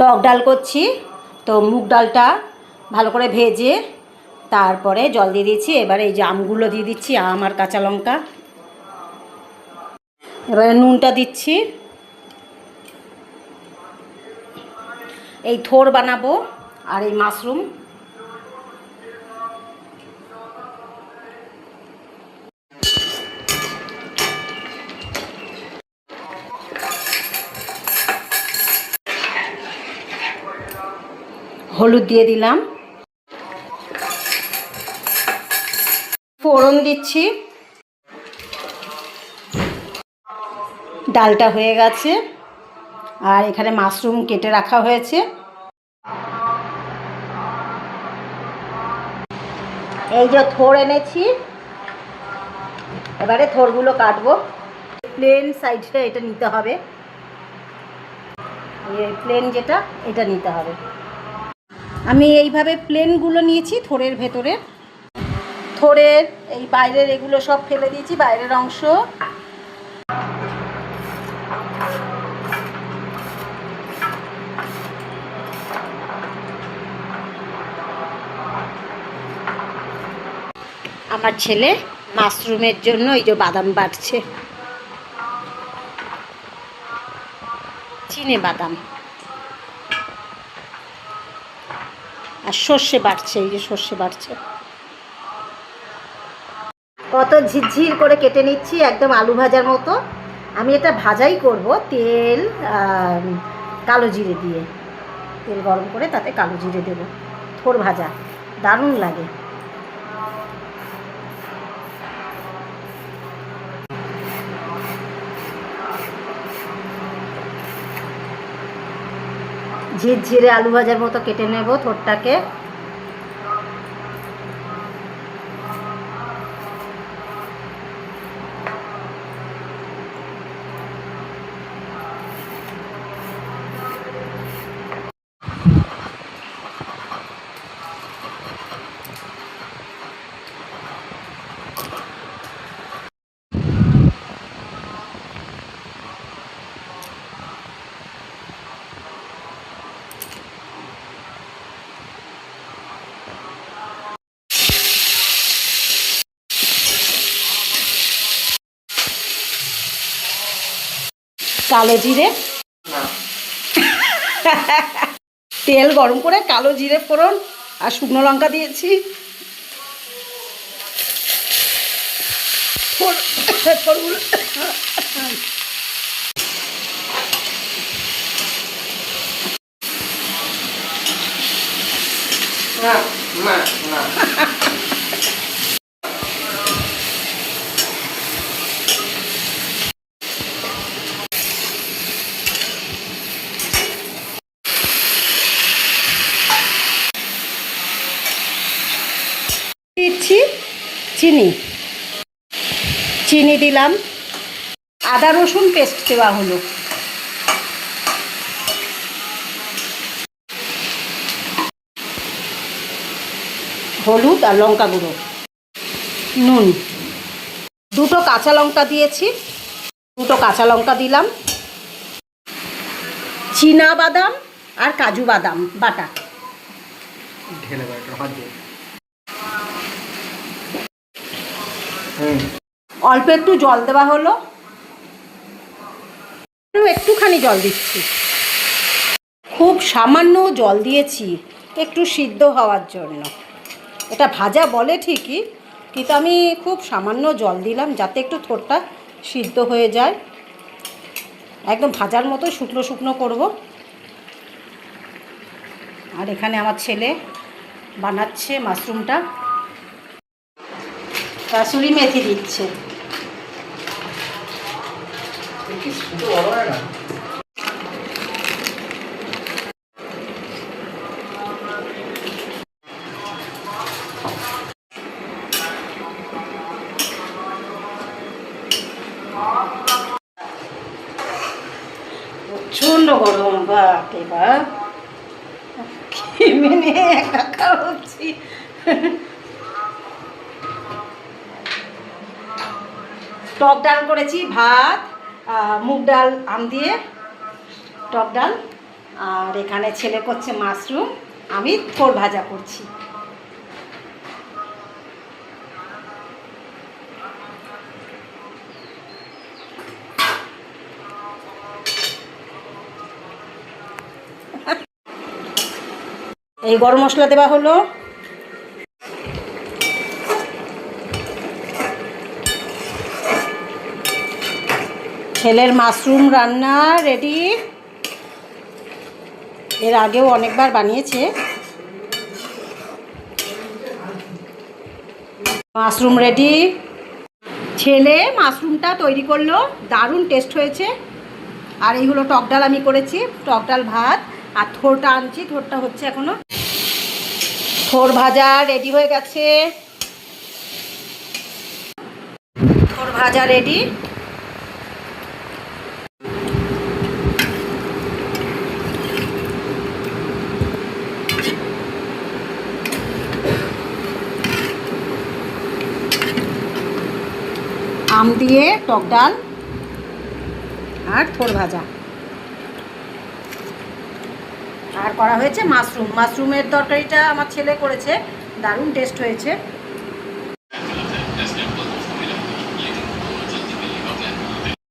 টক ডাল করছি। তো মুগ ডালটা ভালো করে ভেজে তারপরে জল দিয়ে দিচ্ছি। এবারে এই যে আমগুলো দিয়ে দিচ্ছি, আম আর কাঁচা লঙ্কা। এবারে নুনটা দিচ্ছি। এই থোড় বানাবো আর এই মাশরুম। হলুদ দিয়ে দিলাম, ফোড়ন দিচ্ছি। ডালটা হয়ে গেছে আর এখানে মাশরুম কেটে রাখা হয়েছে। এই যে থোড় এনেছি, এবারে থোড়গুলো কাটবো। প্লেন সাইজটা এটা নিতে হবে, প্লেন যেটা এটা নিতে হবে। আমি এইভাবে প্লেনগুলো নিয়েছি থোড়ের ভেতরের। থোড়ের এই বাইরের এগুলো সব ফেলে দিয়েছি, বাইরের অংশ। আমার ছেলে মাশরুমের জন্য এই যে বাদাম বাটছে, চিনে বাদাম আর সর্ষে বাটছে, এই যে সর্ষে বাটছে। কত ঝিরঝির করে কেটে নিচ্ছি, একদম আলু ভাজার মতো। আমি এটা ভাজাই করব, তেল কালো জিরে দিয়ে। তেল গরম করে তাতে কালো জিরে দেব, থোড় ভাজা দারুণ লাগে। ঝিরঝিরে আলু ভাজার মতো কেটে নেব থোড়টাকে। কালো জিরে, তেল গরম করে কালো জিরে ফোড়ন আর শুকনো লঙ্কা দিয়েছি। দিচ্ছি চিনি, চিনি দিলাম। আদা রসুন পেস্ট দেওয়া হলো। হলুদ আর লঙ্কা গুঁড়ো, নুন। দুটো কাঁচা লঙ্কা দিয়েছি, দুটো কাঁচা লঙ্কা দিলাম। চীনা বাদাম আর কাজু বাদাম বাটা। অল্প একটু জল দেওয়া হলো, একটুখানি জল দিচ্ছি, খুব সামান্য জল দিয়েছি একটু সিদ্ধ হওয়ার জন্য। এটা ভাজা বলে ঠিকই, কিন্তু আমি খুব সামান্য জল দিলাম যাতে একটু থোড়টা সিদ্ধ হয়ে যায়। একদম ভাজার মতো শুকনো শুকনো করব। আর এখানে আমার ছেলে বানাচ্ছে মাশরুমটা, কাসুরি মেথি দিচ্ছে। প্রচণ্ড গরম, বাপ রে বাপ, খেমে নিয়ে একাকার হচ্ছি। টক ডাল করেছি, ভাত, মুগ ডাল আম দিয়ে টক ডাল, আর এখানে ছেলে করছে মাশরুম, আমি থোর ভাজা করছি। এই গরম মশলা দেওয়া হলো। ছেলের মাশরুম রান্না রেডি। এর আগেও অনেকবার বানিয়েছে। Mushroom ready. ছেলে মাশরুমটা তৈরি করলো, দারুণ টেস্ট হয়েছে। আর এইগুলো টক ডাল আমি করেছি, টক ডাল ভাত। আর থোরটা আনছি, থোরটা হচ্ছে এখনো। থোর ভাজা রেডি হয়ে গেছে। থোর ভাজা রেডি। আম দিয়ে টক ডাল আর থোর ভাজা। আর করা হয়েছে মাশরুমের তরকারিটা আমার ছেলে করেছে, দারুণ টেস্ট হয়েছে।